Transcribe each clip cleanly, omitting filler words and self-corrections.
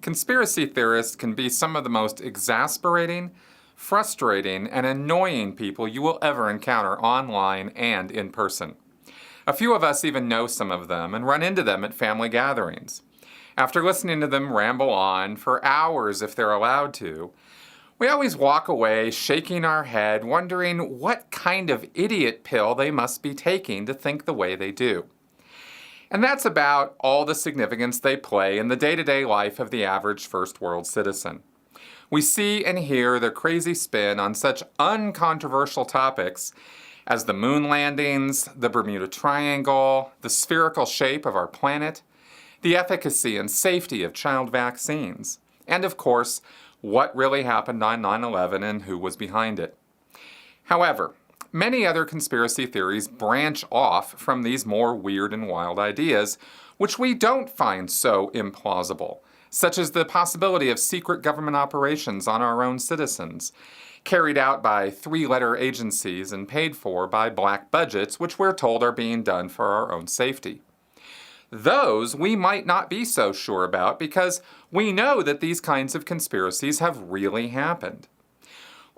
Conspiracy theorists can be some of the most exasperating, frustrating, and annoying people you will ever encounter online and in person. A few of us even know some of them and run into them at family gatherings. After listening to them ramble on for hours if they're allowed to, we always walk away shaking our head, wondering what kind of idiot pill they must be taking to think the way they do. And that's about all the significance they play in the day-to-day life of the average first world citizen. We see and hear their crazy spin on such uncontroversial topics as the moon landings, the Bermuda Triangle, the spherical shape of our planet, the efficacy and safety of child vaccines, and of course, what really happened on 9/11 and who was behind it. However, many other conspiracy theories branch off from these more weird and wild ideas, which we don't find so implausible, such as the possibility of secret government operations on our own citizens, carried out by three-letter agencies and paid for by black budgets, which we're told are being done for our own safety. Those we might not be so sure about because we know that these kinds of conspiracies have really happened.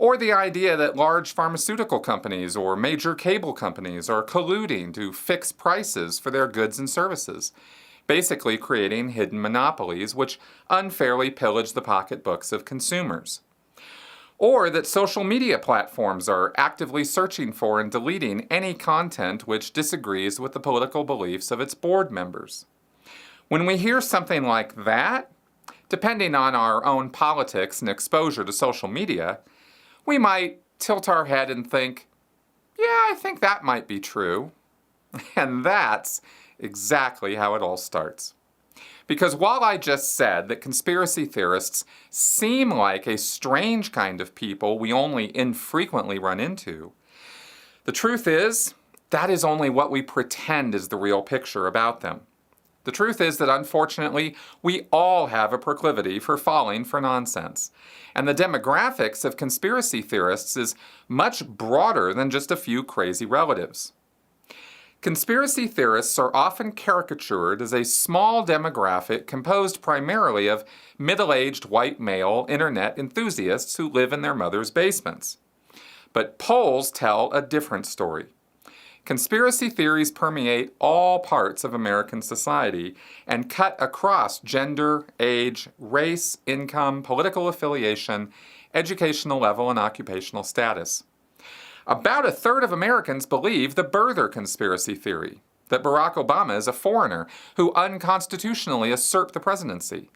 Or the idea that large pharmaceutical companies or major cable companies are colluding to fix prices for their goods and services, basically creating hidden monopolies which unfairly pillage the pocketbooks of consumers. Or that social media platforms are actively searching for and deleting any content which disagrees with the political beliefs of its board members. When we hear something like that, depending on our own politics and exposure to social media, we might tilt our head and think, yeah, I think that might be true. And that's exactly how it all starts. Because while I just said that conspiracy theorists seem like a strange kind of people we only infrequently run into, the truth is, that is only what we pretend is the real picture about them. The truth is that unfortunately, we all have a proclivity for falling for nonsense. And the demographics of conspiracy theorists is much broader than just a few crazy relatives. Conspiracy theorists are often caricatured as a small demographic composed primarily of middle-aged white male internet enthusiasts who live in their mother's basements. But polls tell a different story. Conspiracy theories permeate all parts of American society and cut across gender, age, race, income, political affiliation, educational level, and occupational status. About a third of Americans believe the birther conspiracy theory, that Barack Obama is a foreigner who unconstitutionally usurped the presidency.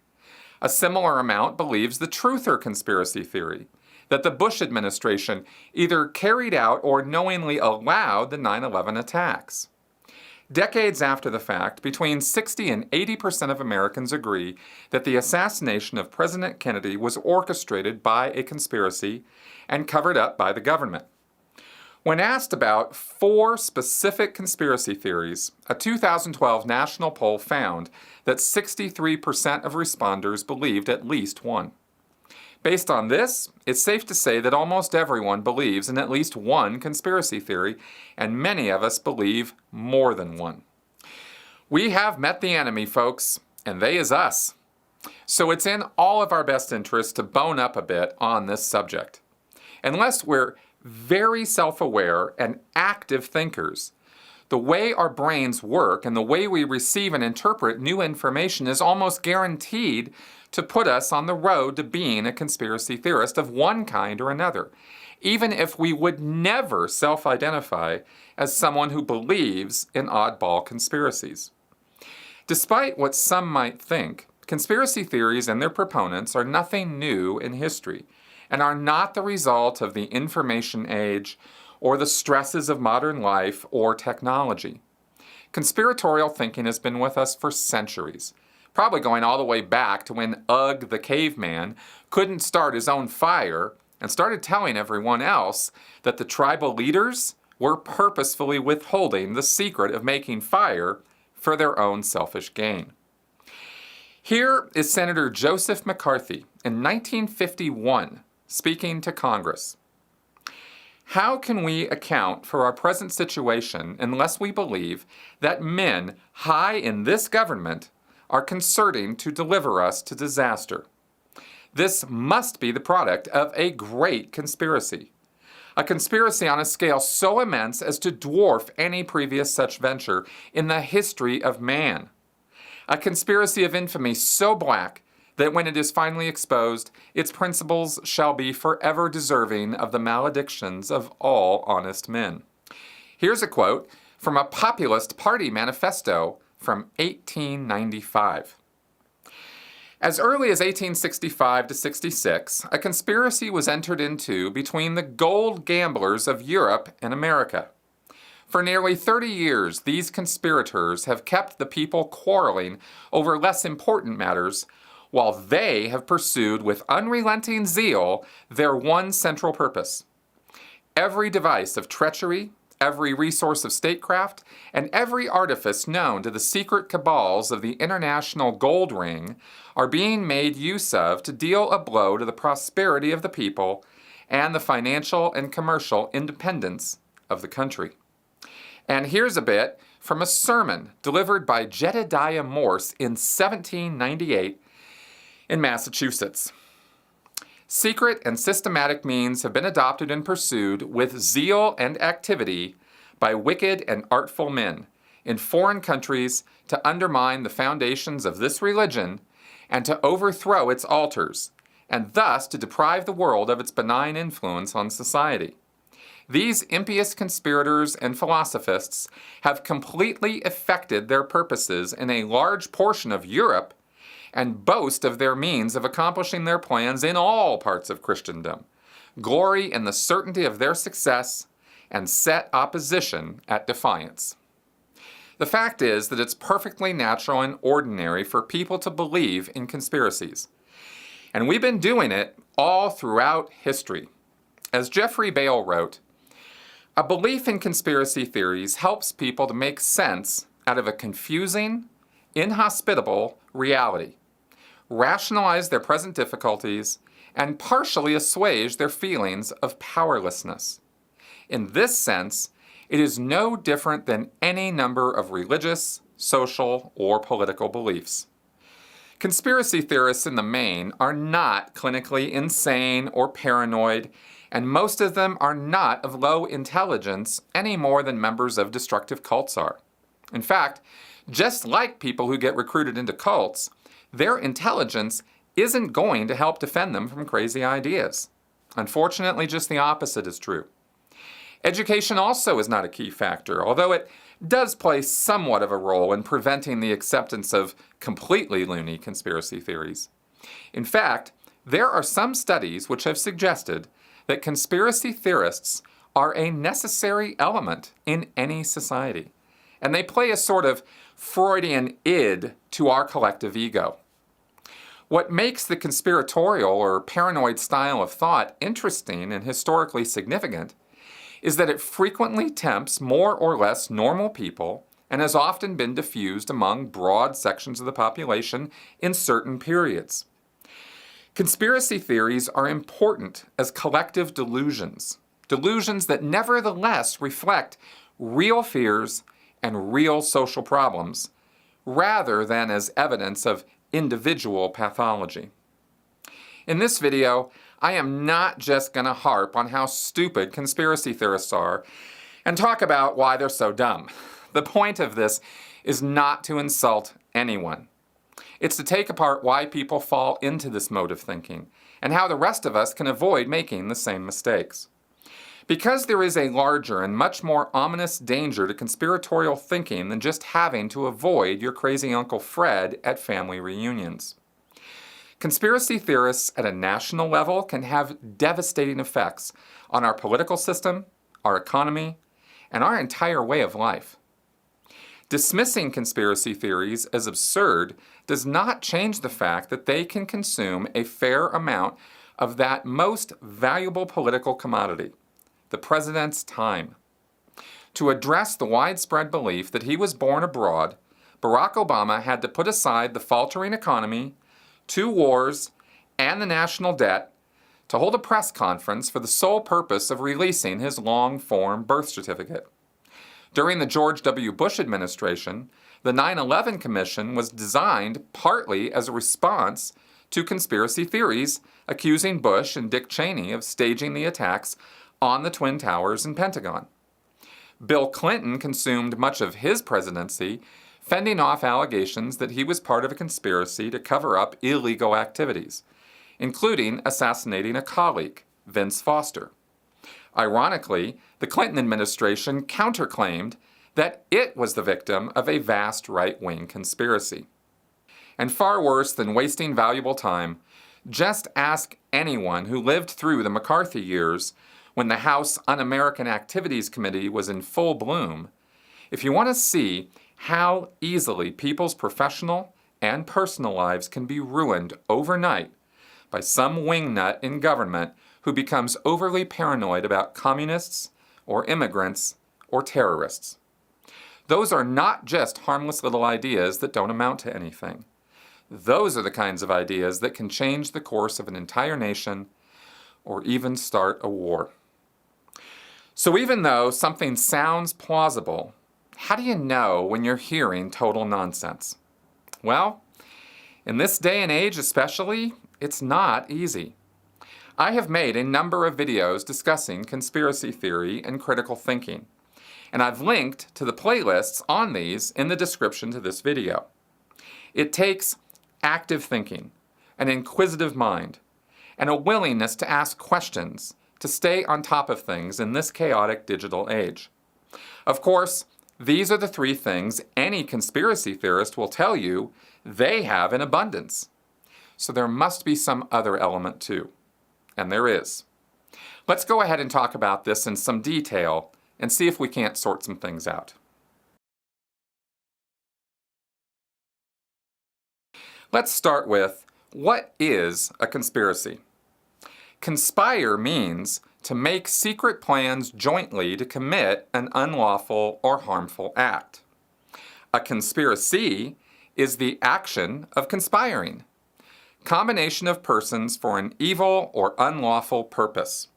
A similar amount believes the truther conspiracy theory, that the Bush administration either carried out or knowingly allowed the 9/11 attacks. Decades after the fact, between 60 and 80% of Americans agree that the assassination of President Kennedy was orchestrated by a conspiracy and covered up by the government. When asked about 4 specific conspiracy theories, a 2012 national poll found that 63% of responders believed at least one. Based on this, it's safe to say that almost everyone believes in at least one conspiracy theory, and many of us believe more than one. We have met the enemy, folks, and they is us. So it's in all of our best interest to bone up a bit on this subject. Unless we're very self-aware and active thinkers, the way our brains work and the way we receive and interpret new information is almost guaranteed to put us on the road to being a conspiracy theorist of one kind or another, even if we would never self-identify as someone who believes in oddball conspiracies. Despite what some might think, conspiracy theories and their proponents are nothing new in history, and are not the result of the information age or the stresses of modern life or technology. Conspiratorial thinking has been with us for centuries, probably going all the way back to when Ugg the caveman couldn't start his own fire and started telling everyone else that the tribal leaders were purposefully withholding the secret of making fire for their own selfish gain. Here is Senator Joseph McCarthy in 1951 speaking to Congress. How can we account for our present situation unless we believe that men high in this government are concerting to deliver us to disaster. This must be the product of a great conspiracy. A conspiracy on a scale so immense as to dwarf any previous such venture in the history of man. A conspiracy of infamy so black that when it is finally exposed, its principles shall be forever deserving of the maledictions of all honest men. Here's a quote from a populist party manifesto from 1895. As early as 1865 to 66, a conspiracy was entered into between the gold gamblers of Europe and America. For nearly 30 years, these conspirators have kept the people quarreling over less important matters, while they have pursued with unrelenting zeal their one central purpose. Every device of treachery, every resource of statecraft, and every artifice known to the secret cabals of the international gold ring are being made use of to deal a blow to the prosperity of the people and the financial and commercial independence of the country. And here's a bit from a sermon delivered by Jedediah Morse in 1798 in Massachusetts. Secret and systematic means have been adopted and pursued with zeal and activity by wicked and artful men in foreign countries to undermine the foundations of this religion and to overthrow its altars, and thus to deprive the world of its benign influence on society. These impious conspirators and philosophists have completely effected their purposes in a large portion of Europe and boast of their means of accomplishing their plans in all parts of Christendom, glory in the certainty of their success, and set opposition at defiance. The fact is that it's perfectly natural and ordinary for people to believe in conspiracies. And we've been doing it all throughout history. As Jeffrey Bale wrote, a belief in conspiracy theories helps people to make sense out of a confusing, inhospitable reality, rationalize their present difficulties, and partially assuage their feelings of powerlessness. In this sense, it is no different than any number of religious, social, or political beliefs. Conspiracy theorists in the main are not clinically insane or paranoid, and most of them are not of low intelligence any more than members of destructive cults are. In fact, just like people who get recruited into cults, their intelligence isn't going to help defend them from crazy ideas. Unfortunately, just the opposite is true. Education also is not a key factor, although it does play somewhat of a role in preventing the acceptance of completely loony conspiracy theories. In fact, there are some studies which have suggested that conspiracy theorists are a necessary element in any society, and they play a sort of Freudian id to our collective ego. What makes the conspiratorial or paranoid style of thought interesting and historically significant is that it frequently tempts more or less normal people and has often been diffused among broad sections of the population in certain periods. Conspiracy theories are important as collective delusions, delusions that nevertheless reflect real fears and real social problems, rather than as evidence of individual pathology. In this video, I am not just going to harp on how stupid conspiracy theorists are and talk about why they're so dumb. The point of this is not to insult anyone. It's to take apart why people fall into this mode of thinking and how the rest of us can avoid making the same mistakes. Because there is a larger and much more ominous danger to conspiratorial thinking than just having to avoid your crazy Uncle Fred at family reunions. Conspiracy theorists at a national level can have devastating effects on our political system, our economy, and our entire way of life. Dismissing conspiracy theories as absurd does not change the fact that they can consume a fair amount of that most valuable political commodity, the president's time. To address the widespread belief that he was born abroad, Barack Obama had to put aside the faltering economy, 2 wars, and the national debt to hold a press conference for the sole purpose of releasing his long-form birth certificate. During the George W. Bush administration, The 9/11 Commission was designed partly as a response to conspiracy theories accusing Bush and Dick Cheney of staging the attacks on the Twin Towers and Pentagon. Bill Clinton consumed much of his presidency fending off allegations that he was part of a conspiracy to cover up illegal activities, including assassinating a colleague, Vince Foster. Ironically, the Clinton administration counterclaimed that it was the victim of a vast right-wing conspiracy. And far worse than wasting valuable time, just ask anyone who lived through the McCarthy years when the House Un-American Activities Committee was in full bloom, if you want to see how easily people's professional and personal lives can be ruined overnight by some wingnut in government who becomes overly paranoid about communists or immigrants or terrorists. Those are not just harmless little ideas that don't amount to anything. Those are the kinds of ideas that can change the course of an entire nation or even start a war. So even though something sounds plausible, how do you know when you're hearing total nonsense? Well, in this day and age especially, it's not easy. I have made a number of videos discussing conspiracy theory and critical thinking, and I've linked to the playlists on these in the description to this video. It takes active thinking, an inquisitive mind, and a willingness to ask questions to stay on top of things in this chaotic digital age. Of course, these are the three things any conspiracy theorist will tell you they have in abundance. So there must be some other element too. And there is. Let's go ahead and talk about this in some detail and see if we can't sort some things out. Let's start with, what is a conspiracy? Conspire means to make secret plans jointly to commit an unlawful or harmful act. A conspiracy is the action of conspiring, combination of persons for an evil or unlawful purpose.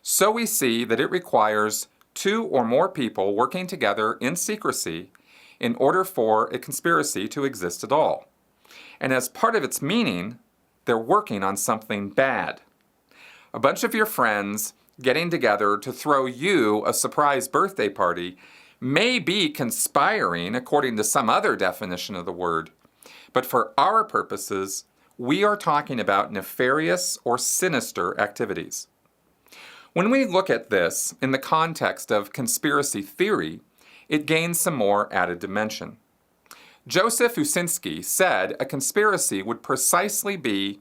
So we see that it requires two or more people working together in secrecy in order for a conspiracy to exist at all. And as part of its meaning, they're working on something bad. A bunch of your friends getting together to throw you a surprise birthday party may be conspiring according to some other definition of the word, but for our purposes, we are talking about nefarious or sinister activities. When we look at this in the context of conspiracy theory, it gains some more added dimension. Joseph Usinski said a conspiracy would precisely be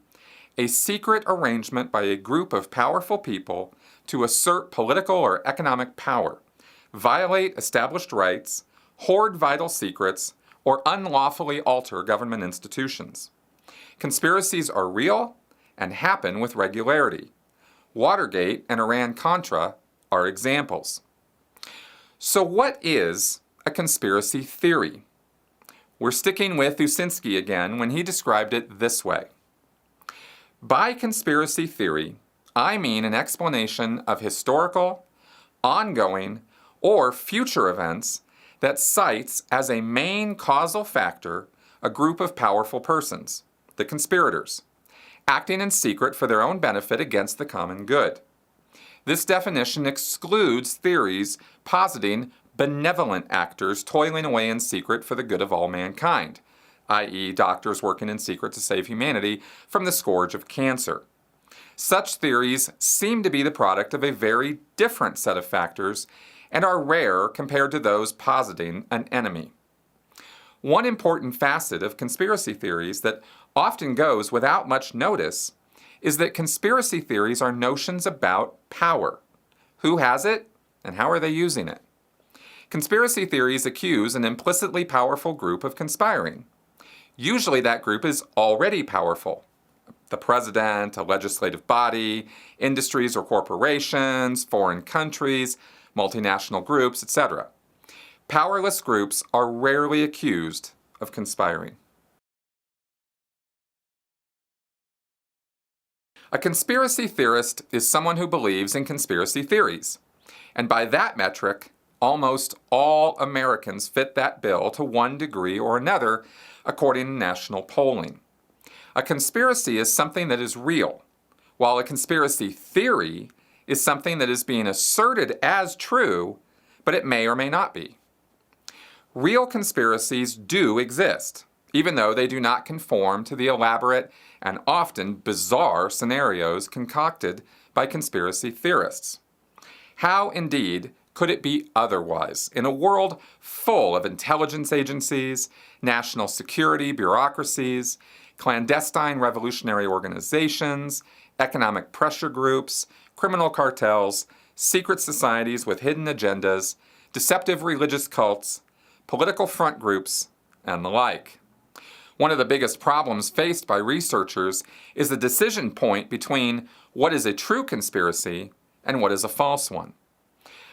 a secret arrangement by a group of powerful people to assert political or economic power, violate established rights, hoard vital secrets, or unlawfully alter government institutions. Conspiracies are real and happen with regularity. Watergate and Iran-Contra are examples. So what is a conspiracy theory? We're sticking with Usinski again when he described it this way. By conspiracy theory, I mean an explanation of historical, ongoing, or future events that cites as a main causal factor a group of powerful persons, the conspirators, acting in secret for their own benefit against the common good. This definition excludes theories positing benevolent actors toiling away in secret for the good of all mankind, i.e., doctors working in secret to save humanity from the scourge of cancer. Such theories seem to be the product of a very different set of factors and are rare compared to those positing an enemy. One important facet of conspiracy theories that often goes without much notice is that conspiracy theories are notions about power. Who has it, and how are they using it? Conspiracy theories accuse an implicitly powerful group of conspiring. Usually that group is already powerful. The president, a legislative body, industries or corporations, foreign countries, multinational groups, etc. Powerless groups are rarely accused of conspiring. A conspiracy theorist is someone who believes in conspiracy theories. And by that metric, almost all Americans fit that bill to one degree or another, according to national polling. A conspiracy is something that is real, while a conspiracy theory is something that is being asserted as true, but it may or may not be. Real conspiracies do exist, even though they do not conform to the elaborate and often bizarre scenarios concocted by conspiracy theorists. How, indeed, could it be otherwise in a world full of intelligence agencies, national security bureaucracies, clandestine revolutionary organizations, economic pressure groups, criminal cartels, secret societies with hidden agendas, deceptive religious cults, political front groups, and the like? One of the biggest problems faced by researchers is the decision point between what is a true conspiracy and what is a false one.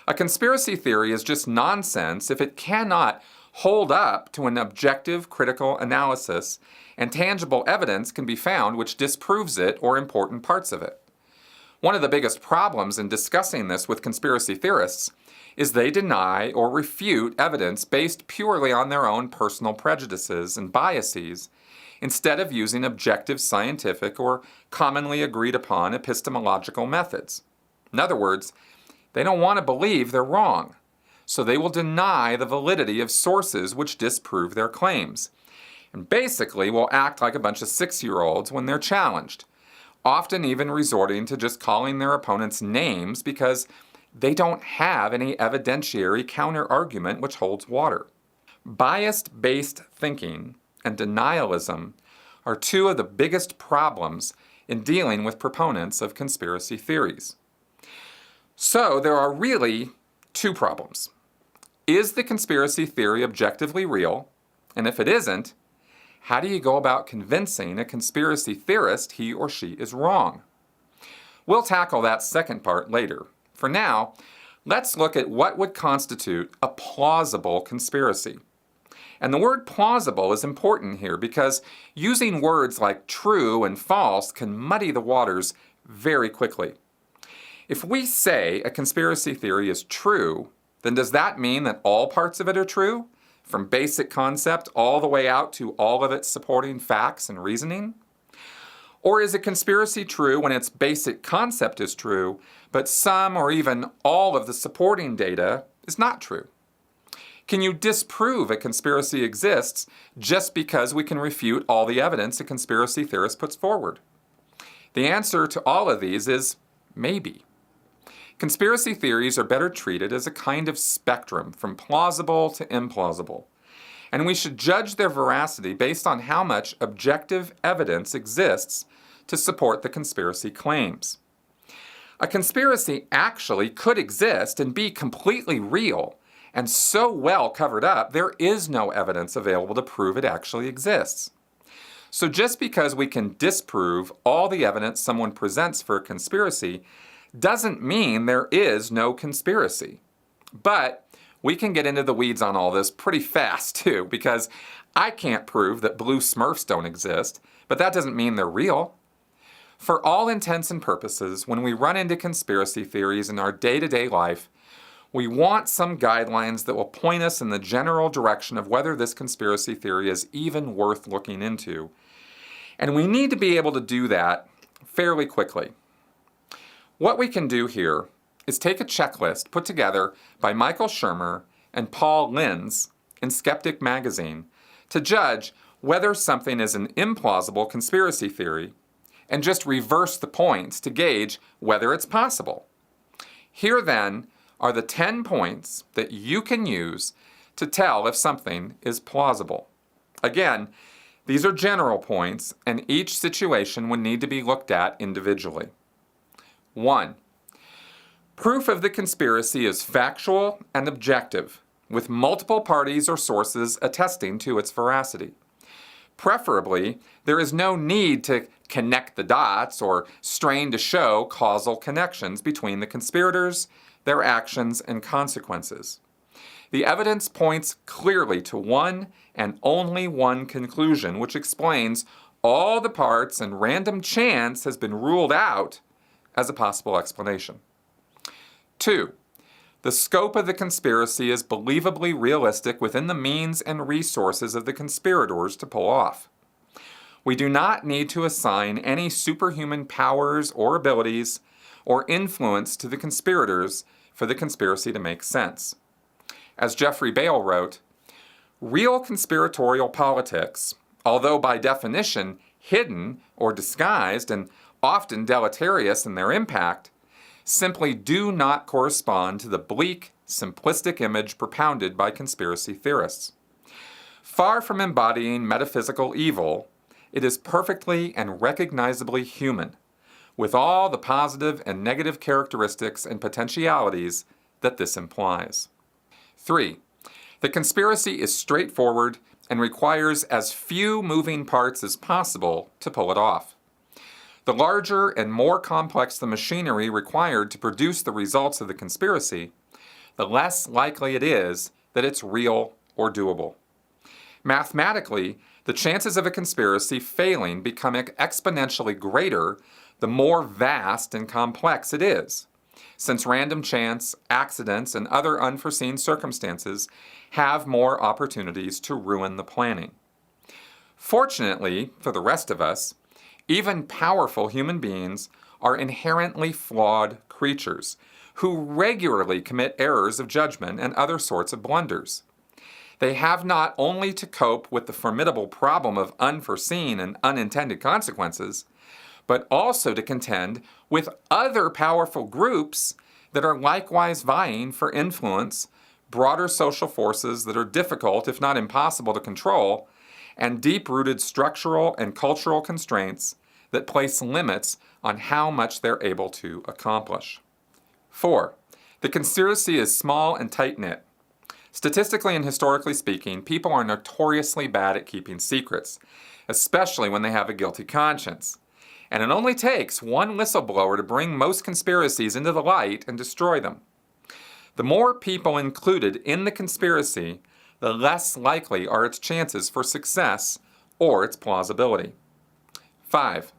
A conspiracy theory is just nonsense if it cannot hold up to an objective critical analysis, and tangible evidence can be found which disproves it or important parts of it. One of the biggest problems in discussing this with conspiracy theorists is they deny or refute evidence based purely on their own personal prejudices and biases, instead of using objective scientific or commonly agreed upon epistemological methods. In other words, they don't want to believe they're wrong, so they will deny the validity of sources which disprove their claims, and basically will act like a bunch of 6-year-olds when they're challenged, often even resorting to just calling their opponents names because they don't have any evidentiary counter-argument which holds water. Bias-based thinking and denialism are two of the biggest problems in dealing with proponents of conspiracy theories. So there are really two problems. Is the conspiracy theory objectively real? And if it isn't, how do you go about convincing a conspiracy theorist he or she is wrong? We'll tackle that second part later. For now, let's look at what would constitute a plausible conspiracy. And the word plausible is important here because using words like true and false can muddy the waters very quickly. If we say a conspiracy theory is true, then does that mean that all parts of it are true, from basic concept all the way out to all of its supporting facts and reasoning? Or is a conspiracy true when its basic concept is true, but some or even all of the supporting data is not true? Can you disprove a conspiracy exists just because we can refute all the evidence a conspiracy theorist puts forward? The answer to all of these is maybe. Conspiracy theories are better treated as a kind of spectrum from plausible to implausible, and we should judge their veracity based on how much objective evidence exists to support the conspiracy claims. A conspiracy actually could exist and be completely real, and so well covered up there is no evidence available to prove it actually exists. So just because we can disprove all the evidence someone presents for a conspiracy doesn't mean there is no conspiracy. But we can get into the weeds on all this pretty fast too, because I can't prove that blue Smurfs don't exist, but that doesn't mean they're real. For all intents and purposes, when we run into conspiracy theories in our day-to-day life, we want some guidelines that will point us in the general direction of whether this conspiracy theory is even worth looking into. And we need to be able to do that fairly quickly. What we can do here is take a checklist put together by Michael Shermer and Paul Linz in Skeptic magazine to judge whether something is an implausible conspiracy theory, and just reverse the points to gauge whether it's possible. Here then are the 10 points that you can use to tell if something is plausible. Again, these are general points, and each situation would need to be looked at individually. 1. Proof of the conspiracy is factual and objective, with multiple parties or sources attesting to its veracity. Preferably, there is no need to connect the dots or strain to show causal connections between the conspirators, their actions, and consequences. The evidence points clearly to one and only one conclusion, which explains all the parts, and random chance has been ruled out as a possible explanation. 2. The scope of the conspiracy is believably realistic within the means and resources of the conspirators to pull off. We do not need to assign any superhuman powers or abilities or influence to the conspirators for the conspiracy to make sense. As Jeffrey Bale wrote, real conspiratorial politics, although by definition hidden or disguised and often deleterious in their impact, simply do not correspond to the bleak, simplistic image propounded by conspiracy theorists. Far from embodying metaphysical evil, it is perfectly and recognizably human, with all the positive and negative characteristics and potentialities that this implies. 3. The conspiracy is straightforward and requires as few moving parts as possible to pull it off. The larger and more complex the machinery required to produce the results of the conspiracy, the less likely it is that it's real or doable. Mathematically, the chances of a conspiracy failing become exponentially greater the more vast and complex it is, since random chance, accidents, and other unforeseen circumstances have more opportunities to ruin the planning. Fortunately, for the rest of us, even powerful human beings are inherently flawed creatures who regularly commit errors of judgment and other sorts of blunders. They have not only to cope with the formidable problem of unforeseen and unintended consequences, but also to contend with other powerful groups that are likewise vying for influence, broader social forces that are difficult, if not impossible, to control, and deep-rooted structural and cultural constraints that place limits on how much they're able to accomplish. 4. The conspiracy is small and tight-knit. Statistically and historically speaking, people are notoriously bad at keeping secrets, especially when they have a guilty conscience. And it only takes one whistleblower to bring most conspiracies into the light and destroy them. The more people included in the conspiracy, the less likely are its chances for success or its plausibility. 5.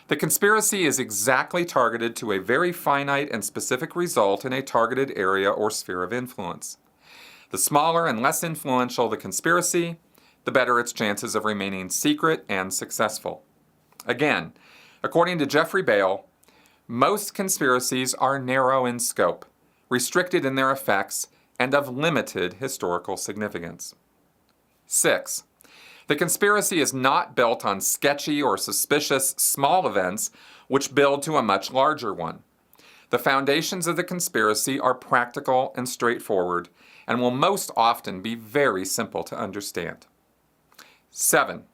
The conspiracy is exactly targeted to a very finite and specific result in a targeted area or sphere of influence. The smaller and less influential the conspiracy, the better its chances of remaining secret and successful. Again, according to Jeffrey Bale, most conspiracies are narrow in scope, restricted in their effects, and of limited historical significance. 6. The conspiracy is not built on sketchy or suspicious small events which build to a much larger one. The foundations of the conspiracy are practical and straightforward and will most often be very simple to understand. 7.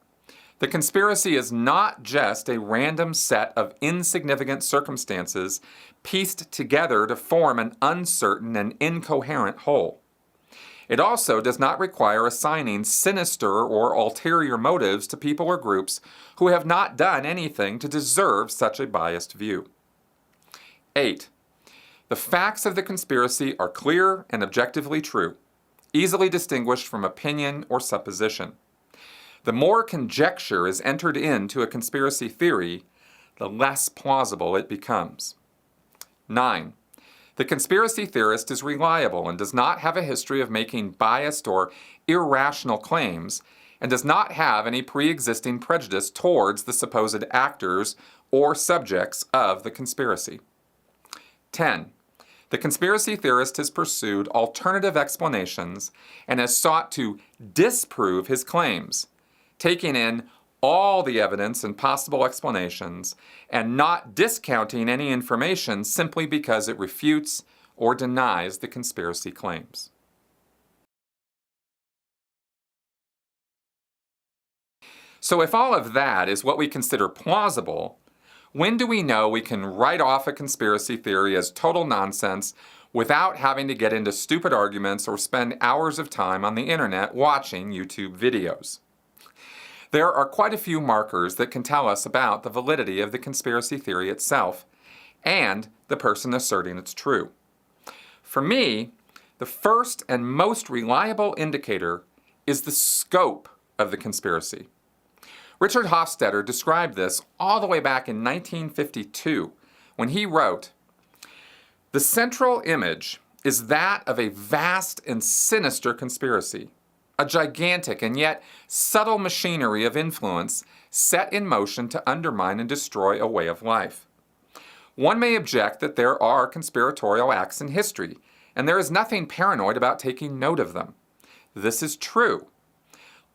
The conspiracy is not just a random set of insignificant circumstances pieced together to form an uncertain and incoherent whole. It also does not require assigning sinister or ulterior motives to people or groups who have not done anything to deserve such a biased view. 8. The facts of the conspiracy are clear and objectively true, easily distinguished from opinion or supposition. The more conjecture is entered into a conspiracy theory, the less plausible it becomes. 9. The conspiracy theorist is reliable and does not have a history of making biased or irrational claims, and does not have any pre-existing prejudice towards the supposed actors or subjects of the conspiracy. 10. The conspiracy theorist has pursued alternative explanations and has sought to disprove his claims, taking in all the evidence and possible explanations and not discounting any information simply because it refutes or denies the conspiracy claims. So if all of that is what we consider plausible, when do we know we can write off a conspiracy theory as total nonsense without having to get into stupid arguments or spend hours of time on the internet watching YouTube videos? There are quite a few markers that can tell us about the validity of the conspiracy theory itself and the person asserting it's true. For me, the first and most reliable indicator is the scope of the conspiracy. Richard Hofstadter described this all the way back in 1952 when he wrote, "The central image is that of a vast and sinister conspiracy, a gigantic and yet subtle machinery of influence set in motion to undermine and destroy a way of life. One may object that there are conspiratorial acts in history, and there is nothing paranoid about taking note of them. This is true.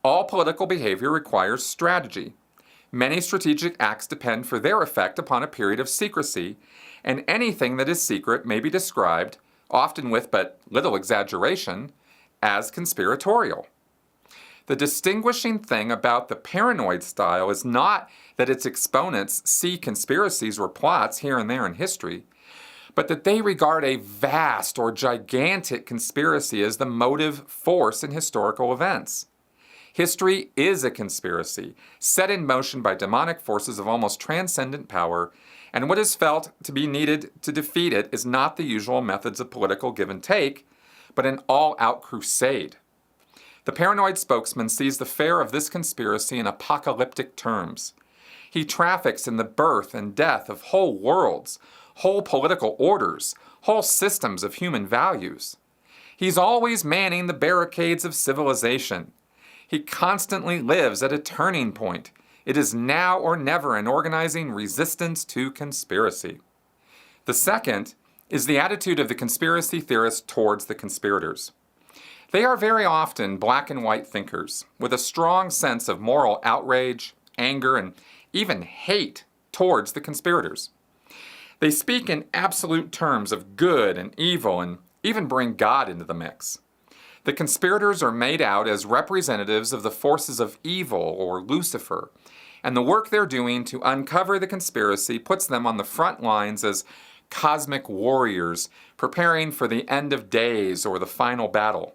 All political behavior requires strategy. Many strategic acts depend for their effect upon a period of secrecy, and anything that is secret may be described, often with but little exaggeration, as conspiratorial. The distinguishing thing about the paranoid style is not that its exponents see conspiracies or plots here and there in history, but that they regard a vast or gigantic conspiracy as the motive force in historical events. History is a conspiracy, set in motion by demonic forces of almost transcendent power, and what is felt to be needed to defeat it is not the usual methods of political give and take, but an all-out crusade. The paranoid spokesman sees the fare of this conspiracy in apocalyptic terms. He traffics in the birth and death of whole worlds, whole political orders, whole systems of human values. He's always manning the barricades of civilization. He constantly lives at a turning point. It is now or never in organizing resistance to conspiracy. The second is the attitude of the conspiracy theorist towards the conspirators. They are very often black and white thinkers with a strong sense of moral outrage, anger, and even hate towards the conspirators. They speak in absolute terms of good and evil and even bring God into the mix. The conspirators are made out as representatives of the forces of evil or Lucifer, and the work they're doing to uncover the conspiracy puts them on the front lines as cosmic warriors preparing for the end of days or the final battle.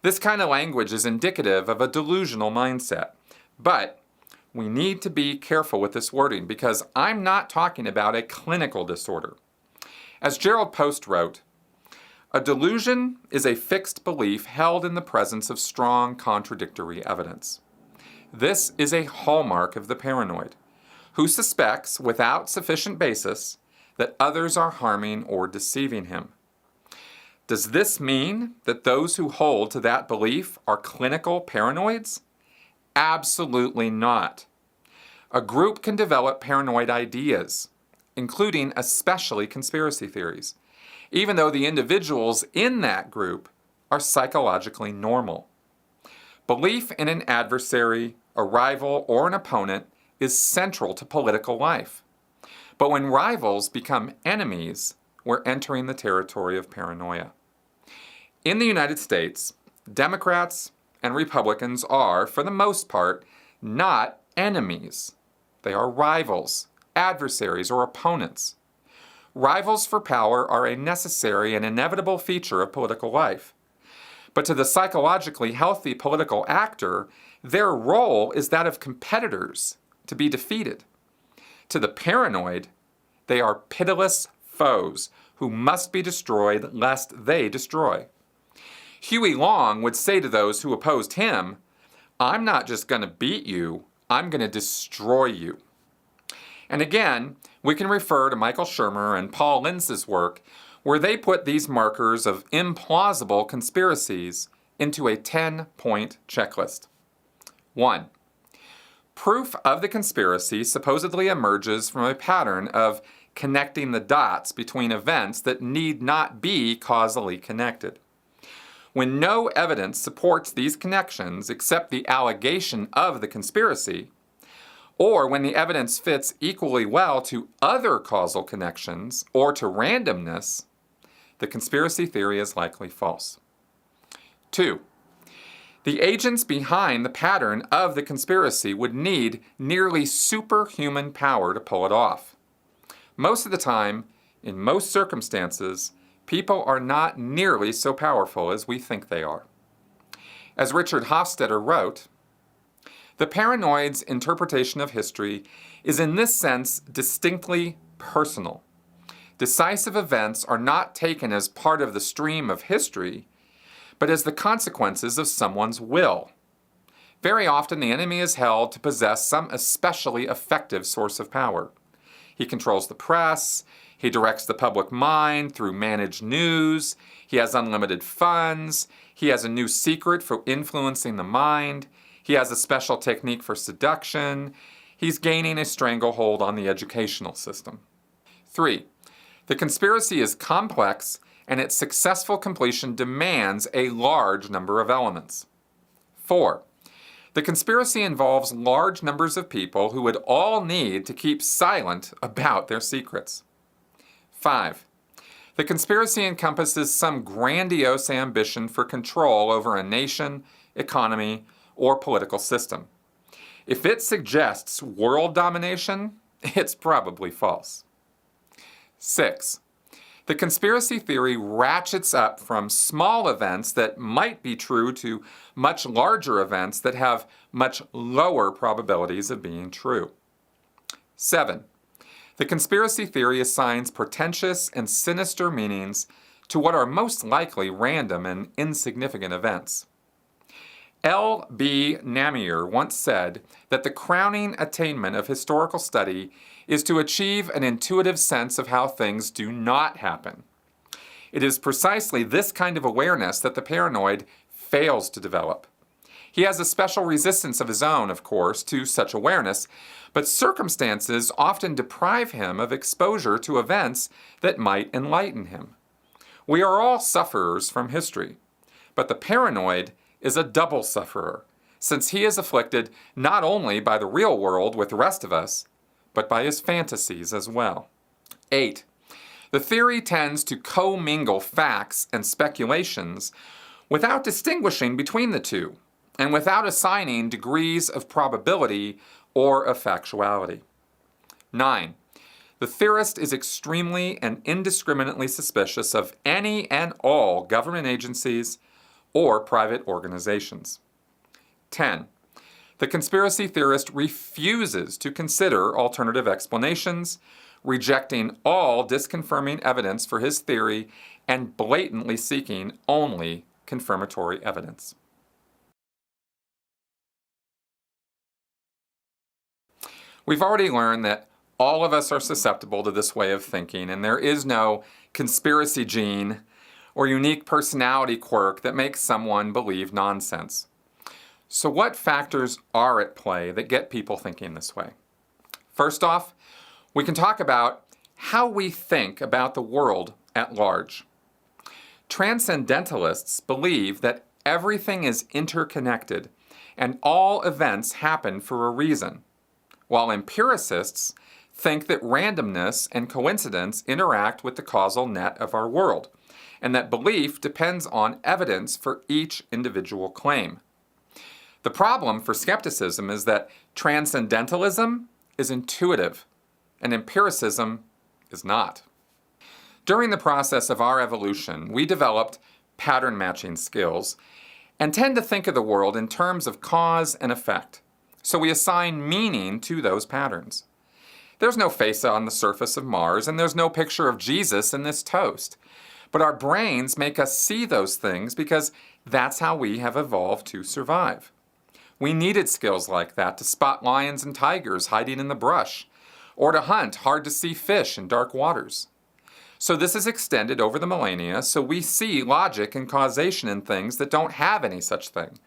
This kind of language is indicative of a delusional mindset, but we need to be careful with this wording because I'm not talking about a clinical disorder. As Gerald Post wrote, a delusion is a fixed belief held in the presence of strong contradictory evidence. This is a hallmark of the paranoid, who suspects, without sufficient basis, that others are harming or deceiving him. Does this mean that those who hold to that belief are clinical paranoids? Absolutely not. A group can develop paranoid ideas, including especially conspiracy theories, even though the individuals in that group are psychologically normal. Belief in an adversary, a rival, or an opponent is central to political life. But when rivals become enemies, we're entering the territory of paranoia. In the United States, Democrats and Republicans are, for the most part, not enemies. They are rivals, adversaries, or opponents. Rivals for power are a necessary and inevitable feature of political life. But to the psychologically healthy political actor, their role is that of competitors to be defeated. To the paranoid, they are pitiless foes who must be destroyed lest they destroy. Huey Long would say to those who opposed him, I'm not just going to beat you, I'm going to destroy you. And again, we can refer to Michael Shermer and Paul Linz's work where they put these markers of implausible conspiracies into a 10-point checklist. 1. Proof of the conspiracy supposedly emerges from a pattern of connecting the dots between events that need not be causally connected. When no evidence supports these connections except the allegation of the conspiracy, or when the evidence fits equally well to other causal connections or to randomness, the conspiracy theory is likely false. 2. The agents behind the pattern of the conspiracy would need nearly superhuman power to pull it off. Most of the time, in most circumstances, people are not nearly so powerful as we think they are. As Richard Hofstadter wrote, the paranoid's interpretation of history is in this sense distinctly personal. Decisive events are not taken as part of the stream of history, but as the consequences of someone's will. Very often the enemy is held to possess some especially effective source of power. He controls the press. He directs the public mind through managed news. He has unlimited funds. He has a new secret for influencing the mind. He has a special technique for seduction. He's gaining a stranglehold on the educational system. 3. The conspiracy is complex, and its successful completion demands a large number of elements. 4. The conspiracy involves large numbers of people who would all need to keep silent about their secrets. 5. The conspiracy encompasses some grandiose ambition for control over a nation, economy, or political system. If it suggests world domination, it's probably false. 6. The conspiracy theory ratchets up from small events that might be true to much larger events that have much lower probabilities of being true. 7. The conspiracy theory assigns pretentious and sinister meanings to what are most likely random and insignificant events. L.B. Namier once said that the crowning attainment of historical study is to achieve an intuitive sense of how things do not happen. It is precisely this kind of awareness that the paranoid fails to develop. He has a special resistance of his own, of course, to such awareness, but circumstances often deprive him of exposure to events that might enlighten him. We are all sufferers from history, but the paranoid is a double sufferer, since he is afflicted not only by the real world with the rest of us, but by his fantasies as well. 8. The theory tends to commingle facts and speculations without distinguishing between the two, and without assigning degrees of probability or of factuality. 9. The theorist is extremely and indiscriminately suspicious of any and all government agencies or private organizations. 10. The conspiracy theorist refuses to consider alternative explanations, rejecting all disconfirming evidence for his theory and blatantly seeking only confirmatory evidence. We've already learned that all of us are susceptible to this way of thinking, and there is no conspiracy gene or unique personality quirk that makes someone believe nonsense. So what factors are at play that get people thinking this way? First off, we can talk about how we think about the world at large. Transcendentalists believe that everything is interconnected and all events happen for a reason, while empiricists think that randomness and coincidence interact with the causal net of our world, and that belief depends on evidence for each individual claim. The problem for skepticism is that transcendentalism is intuitive, and empiricism is not. During the process of our evolution, we developed pattern matching skills and tend to think of the world in terms of cause and effect. So we assign meaning to those patterns. There's no face on the surface of Mars, and there's no picture of Jesus in this toast. But our brains make us see those things because that's how we have evolved to survive. We needed skills like that to spot lions and tigers hiding in the brush, or to hunt hard-to-see fish in dark waters. So this is extended over the millennia, so we see logic and causation in things that don't have any such thing.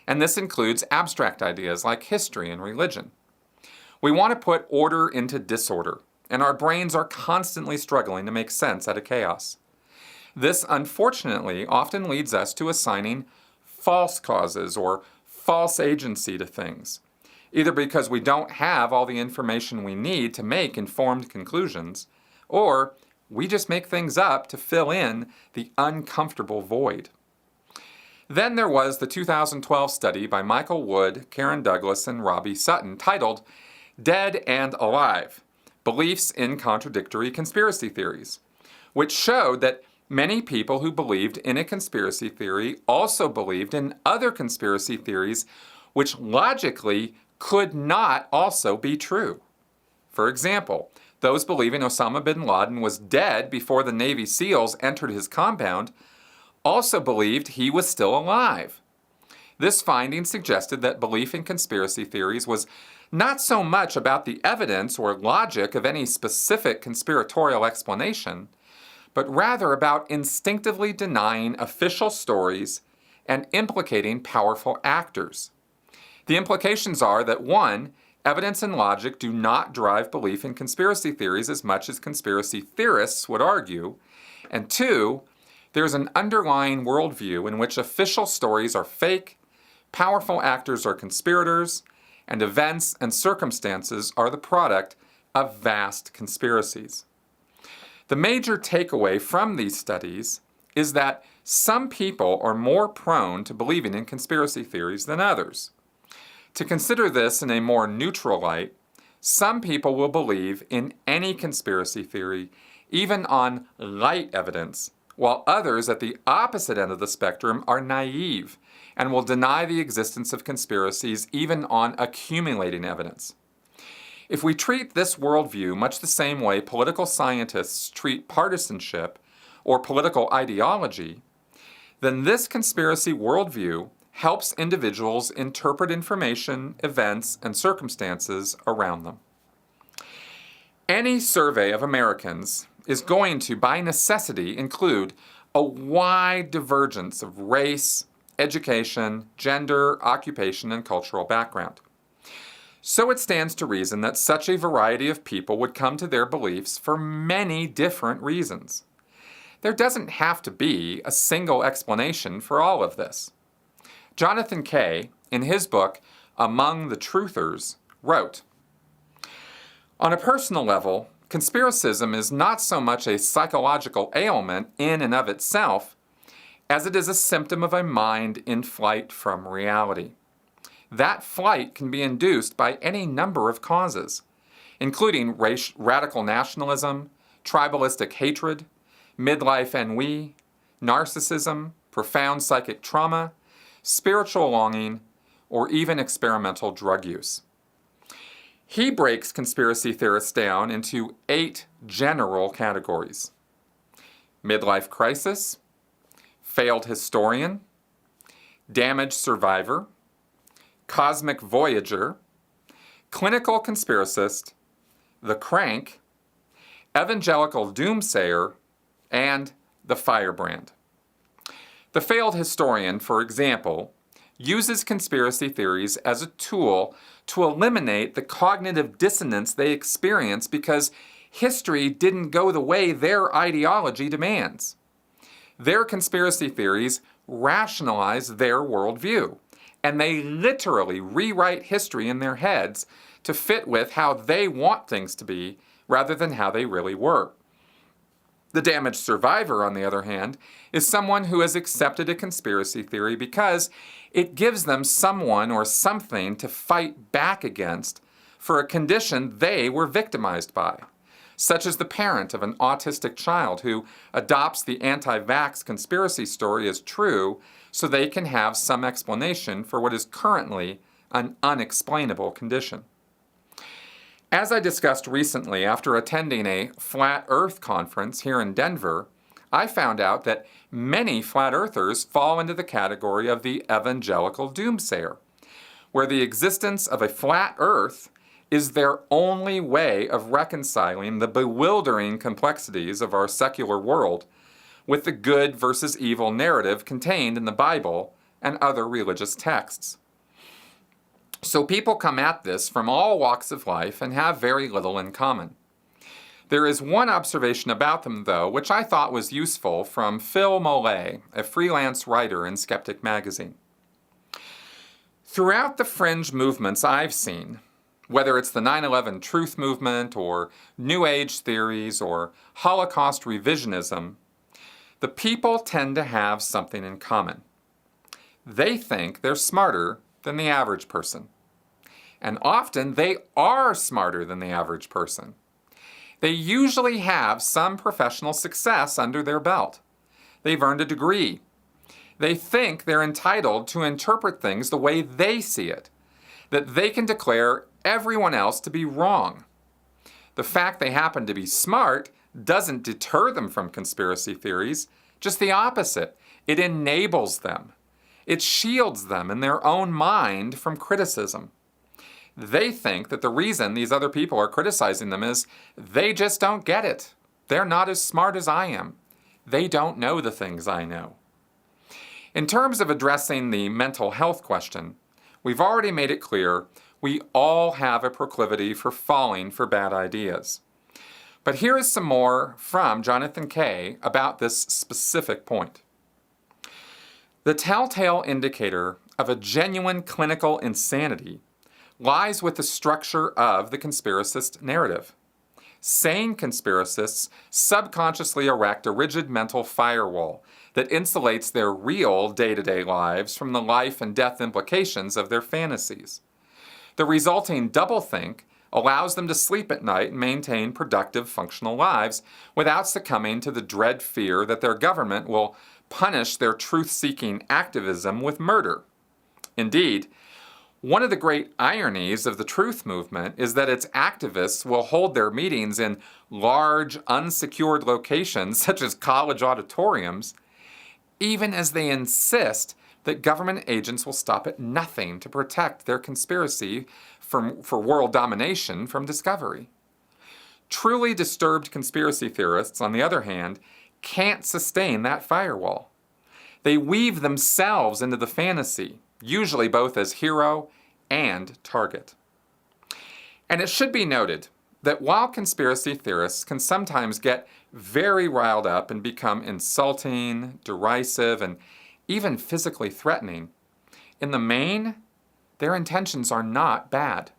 And this includes abstract ideas like history and religion. We want to put order into disorder, and our brains are constantly struggling to make sense out of chaos. This, unfortunately, often leads us to assigning false causes or false agency to things, either because we don't have all the information we need to make informed conclusions, or we just make things up to fill in the uncomfortable void. Then there was the 2012 study by Michael Wood, Karen Douglas, and Robbie Sutton titled Dead and Alive: Beliefs in Contradictory Conspiracy Theories, which showed that many people who believed in a conspiracy theory also believed in other conspiracy theories which logically could not also be true. For example, those believing Osama bin Laden was dead before the Navy SEALs entered his compound also believed he was still alive. This finding suggested that belief in conspiracy theories was not so much about the evidence or logic of any specific conspiratorial explanation, but rather about instinctively denying official stories and implicating powerful actors. The implications are that 1, evidence and logic do not drive belief in conspiracy theories as much as conspiracy theorists would argue, and 2, there's an underlying worldview in which official stories are fake, powerful actors are conspirators, and events and circumstances are the product of vast conspiracies. The major takeaway from these studies is that some people are more prone to believing in conspiracy theories than others. To consider this in a more neutral light, some people will believe in any conspiracy theory, even on light evidence, while others at the opposite end of the spectrum are naive and will deny the existence of conspiracies even on accumulating evidence. If we treat this worldview much the same way political scientists treat partisanship or political ideology, then this conspiracy worldview helps individuals interpret information, events, and circumstances around them. Any survey of Americans is going to, by necessity, include a wide divergence of race, education, gender, occupation, and cultural background. So it stands to reason that such a variety of people would come to their beliefs for many different reasons. There doesn't have to be a single explanation for all of this. Jonathan Kay, in his book, Among the Truthers, wrote, "On a personal level, conspiracism is not so much a psychological ailment in and of itself as it is a symptom of a mind in flight from reality. That flight can be induced by any number of causes, including radical nationalism, tribalistic hatred, midlife ennui, narcissism, profound psychic trauma, spiritual longing, or even experimental drug use." He breaks conspiracy theorists down into 8 general categories: midlife crisis, failed historian, damaged survivor, cosmic voyager, clinical conspiracist, the crank, evangelical doomsayer, and the firebrand. The failed historian, for example, uses conspiracy theories as a tool to eliminate the cognitive dissonance they experience because history didn't go the way their ideology demands. Their conspiracy theories rationalize their worldview, and they literally rewrite history in their heads to fit with how they want things to be rather than how they really were. The damaged survivor, on the other hand, is someone who has accepted a conspiracy theory because it gives them someone or something to fight back against for a condition they were victimized by, such as the parent of an autistic child who adopts the anti-vax conspiracy story as true so they can have some explanation for what is currently an unexplainable condition. As I discussed recently after attending a Flat Earth conference here in Denver, I found out that many flat earthers fall into the category of the evangelical doomsayer, where the existence of a flat earth is their only way of reconciling the bewildering complexities of our secular world with the good versus evil narrative contained in the Bible and other religious texts. So people come at this from all walks of life and have very little in common. There is one observation about them, though, which I thought was useful from Phil Mollet, a freelance writer in Skeptic magazine. Throughout the fringe movements I've seen, whether it's the 9/11 truth movement or New Age theories or Holocaust revisionism, the people tend to have something in common. They think they're smarter than the average person. And often they are smarter than the average person. They usually have some professional success under their belt. They've earned a degree. They think they're entitled to interpret things the way they see it, that they can declare everyone else to be wrong. The fact they happen to be smart doesn't deter them from conspiracy theories, just the opposite. It enables them. It shields them in their own mind from criticism. They think that the reason these other people are criticizing them is they just don't get it. They're not as smart as I am. They don't know the things I know. In terms of addressing the mental health question, we've already made it clear we all have a proclivity for falling for bad ideas. But here is some more from Jonathan Kay about this specific point. The telltale indicator of a genuine clinical insanity lies with the structure of the conspiracist narrative. Sane conspiracists subconsciously erect a rigid mental firewall that insulates their real day-to-day lives from the life and death implications of their fantasies. The resulting doublethink allows them to sleep at night and maintain productive, functional lives without succumbing to the dread fear that their government will punish their truth-seeking activism with murder. Indeed, one of the great ironies of the truth movement is that its activists will hold their meetings in large, unsecured locations such as college auditoriums, even as they insist that government agents will stop at nothing to protect their conspiracy for world domination from discovery. Truly disturbed conspiracy theorists, on the other hand, can't sustain that firewall. They weave themselves into the fantasy, usually both as hero and target. And it should be noted that while conspiracy theorists can sometimes get very riled up and become insulting, derisive, and even physically threatening, in the main, their intentions are not bad.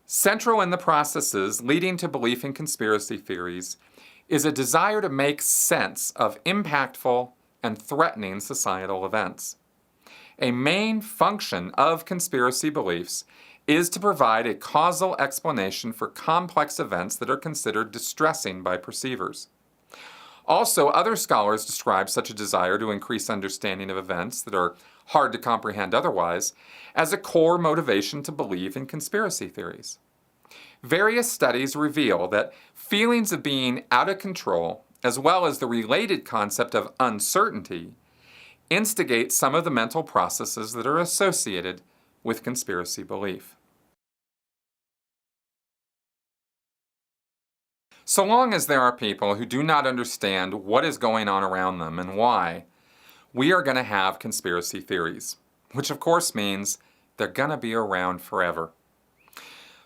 Central in the processes leading to belief in conspiracy theories is a desire to make sense of impactful and threatening societal events. A main function of conspiracy beliefs is to provide a causal explanation for complex events that are considered distressing by perceivers. Also, other scholars describe such a desire to increase understanding of events that are hard to comprehend otherwise as a core motivation to believe in conspiracy theories. Various studies reveal that feelings of being out of control, as well as the related concept of uncertainty, instigate some of the mental processes that are associated with conspiracy belief. So long as there are people who do not understand what is going on around them and why, we are going to have conspiracy theories, which of course means they're going to be around forever.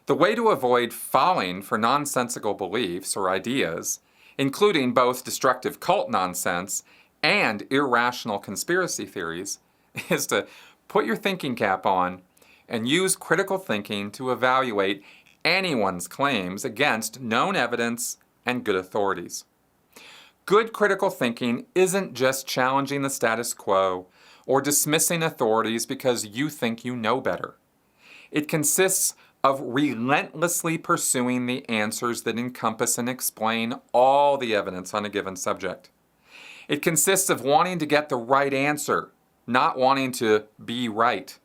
The way to avoid falling for nonsensical beliefs or ideas, including both destructive cult nonsense and irrational conspiracy theories, is to put your thinking cap on and use critical thinking to evaluate anyone's claims against known evidence and good authorities. Good critical thinking isn't just challenging the status quo or dismissing authorities because you think you know better. It consists of relentlessly pursuing the answers that encompass and explain all the evidence on a given subject. It consists of wanting to get the right answer, not wanting to be right.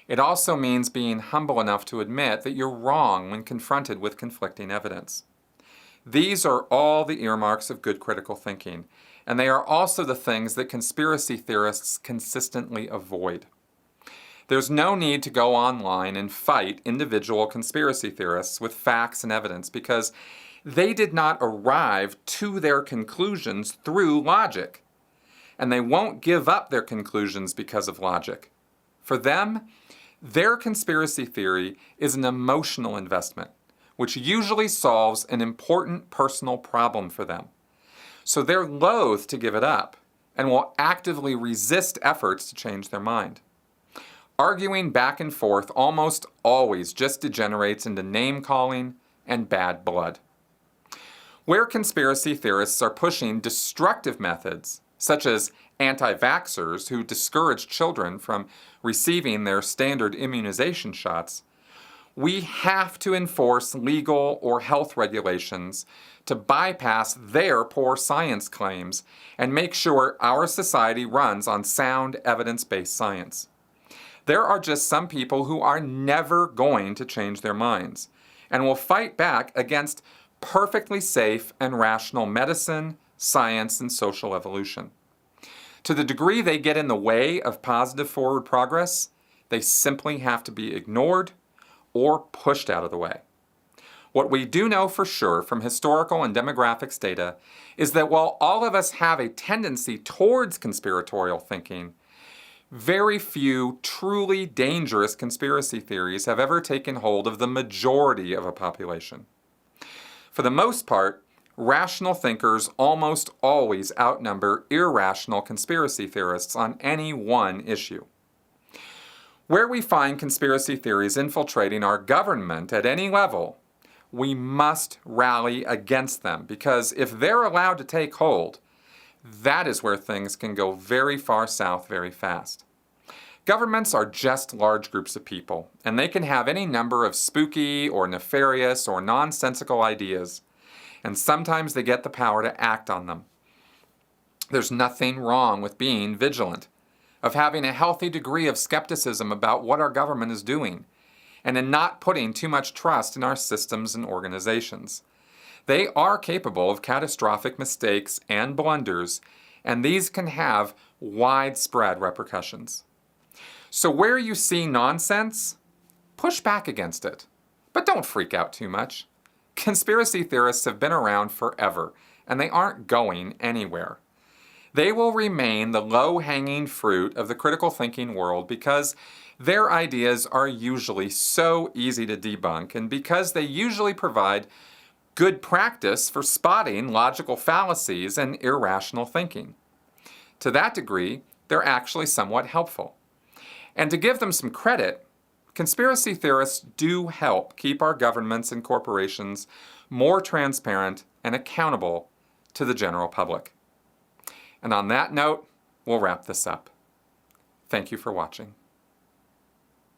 It also means being humble enough to admit that you're wrong when confronted with conflicting evidence. These are all the earmarks of good critical thinking, and they are also the things that conspiracy theorists consistently avoid. There's no need to go online and fight individual conspiracy theorists with facts and evidence because they did not arrive to their conclusions through logic, and they won't give up their conclusions because of logic. For them, their conspiracy theory is an emotional investment, which usually solves an important personal problem for them. So they're loath to give it up and will actively resist efforts to change their mind. Arguing back and forth almost always just degenerates into name-calling and bad blood. Where conspiracy theorists are pushing destructive methods, such as anti-vaxxers who discourage children from receiving their standard immunization shots, we have to enforce legal or health regulations to bypass their poor science claims and make sure our society runs on sound evidence-based science. There are just some people who are never going to change their minds and will fight back against perfectly safe and rational medicine, science, and social evolution. To the degree they get in the way of positive forward progress, they simply have to be ignored or pushed out of the way. What we do know for sure from historical and demographics data is that while all of us have a tendency towards conspiratorial thinking, very few truly dangerous conspiracy theories have ever taken hold of the majority of a population. For the most part, rational thinkers almost always outnumber irrational conspiracy theorists on any one issue. Where we find conspiracy theories infiltrating our government at any level, we must rally against them, because if they're allowed to take hold, that is where things can go very far south very fast. Governments are just large groups of people, and they can have any number of spooky or nefarious or nonsensical ideas, and sometimes they get the power to act on them. There's nothing wrong with being vigilant, of having a healthy degree of skepticism about what our government is doing, and in not putting too much trust in our systems and organizations. They are capable of catastrophic mistakes and blunders, and these can have widespread repercussions. So where you see nonsense, push back against it. But don't freak out too much. Conspiracy theorists have been around forever, and they aren't going anywhere. They will remain the low-hanging fruit of the critical thinking world because their ideas are usually so easy to debunk, and because they usually provide good practice for spotting logical fallacies and irrational thinking. To that degree, they're actually somewhat helpful. And to give them some credit, conspiracy theorists do help keep our governments and corporations more transparent and accountable to the general public. And on that note, we'll wrap this up. Thank you for watching.